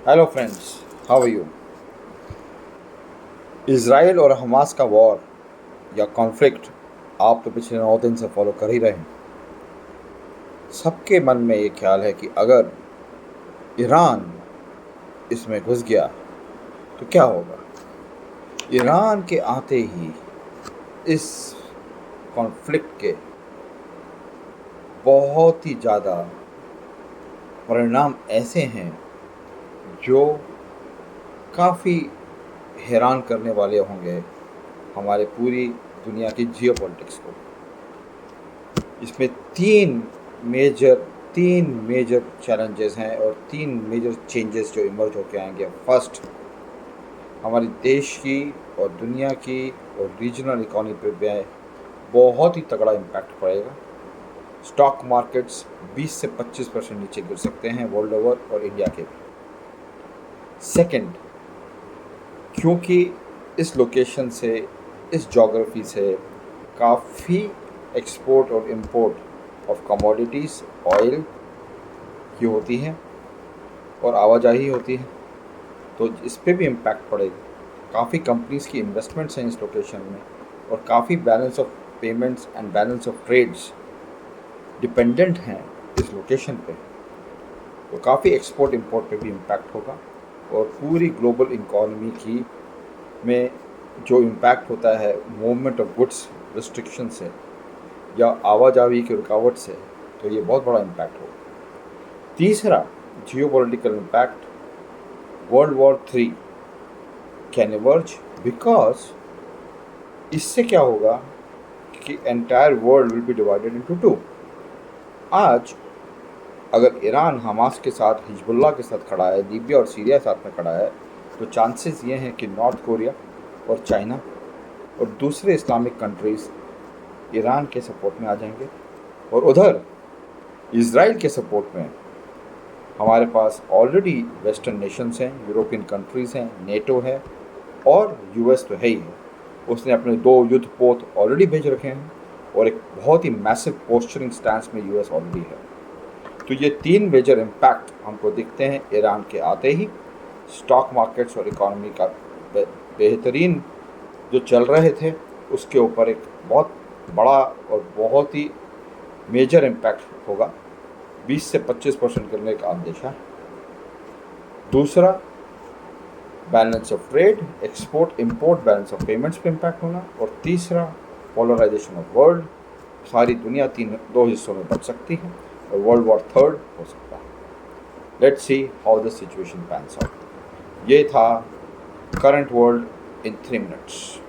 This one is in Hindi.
Hello friends, how are you. Israel और हमास का वॉर या कॉन्फ्लिक्ट आप तो पिछले 9 दिन से फॉलो कर ही रहे हैं। सबके मन में ये ख्याल है कि अगर ईरान इसमें घुस गया तो क्या होगा। ईरान के आते ही इस कॉन्फ्लिक्ट के बहुत ही ज़्यादा परिणाम ऐसे हैं जो काफ़ी हैरान करने वाले होंगे हमारे पूरी दुनिया की जियोपॉलिटिक्स को। इसमें मेजर तीन मेजर चैलेंजेस हैं और तीन मेजर चेंजेस जो इमर्ज होकर आएंगे। फर्स्ट, हमारे देश की और दुनिया की और रीजनल इकोनॉमी पे बहुत ही तगड़ा इम्पैक्ट पड़ेगा। स्टॉक मार्केट्स 20 से 25% नीचे गिर सकते हैं वर्ल्ड ओवर और इंडिया के भी। सेकंड, क्योंकि इस लोकेशन से, इस जोग्राफी से काफ़ी एक्सपोर्ट और इंपोर्ट ऑफ कमोडिटीज़ ऑयल की होती है और आवाजाही होती है, तो इस पर भी इम्पैक्ट पड़ेगा। काफ़ी कंपनीज़ की इन्वेस्टमेंट्स हैं इस लोकेशन में और काफ़ी balance of payments and balance of trades dependent हैं इस लोकेशन पे, तो काफ़ी एक्सपोर्ट इंपोर्ट पे भी इम्पैक्ट होगा। और पूरी ग्लोबल इकोनॉमी की में जो इम्पैक्ट होता है मूवमेंट ऑफ गुड्स रिस्ट्रिक्शन से या आवाजाही की रुकावट से, तो ये बहुत बड़ा इम्पैक्ट होगा। तीसरा geopolitical impact, world war 3 can emerge, because इससे क्या होगा कि entire world will be divided into two. आज अगर ईरान हमास के साथ, हिजबुल्लाह के साथ खड़ा है, लीबिया और सीरिया के साथ में खड़ा है, तो चांसेस ये हैं कि नॉर्थ कोरिया और चाइना और दूसरे इस्लामिक कंट्रीज़ ईरान के सपोर्ट में आ जाएंगे। और उधर इज़राइल के सपोर्ट में हमारे पास ऑलरेडी वेस्टर्न नेशंस हैं, यूरोपियन कंट्रीज़ हैं, नेटो है और यूएस तो है ही है। उसने अपने 2 युद्ध पोत ऑलरेडी भेज रखे हैं और एक बहुत ही मैसिव पोस्चरिंग स्टैंस में यूएस ऑलरेडी है। तो ये 3 मेजर इम्पैक्ट हमको दिखते हैं ईरान के आते ही। स्टॉक मार्केट्स और इकॉनमी का बेहतरीन जो चल रहे थे उसके ऊपर एक बहुत बड़ा और बहुत ही मेजर इम्पैक्ट होगा। 20 से 25% गिरने का अंदेशा है। दूसरा, balance of trade, export import balance of payments पे इम्पैक्ट होना। और तीसरा, पोलराइजेशन ऑफ वर्ल्ड, सारी दुनिया 2 हिस्सों में बट सकती है और वर्ल्ड वॉर 3 हो सकता है। Let's see how the situation pans out. ये था करंट वर्ल्ड इन 3 मिनट्स।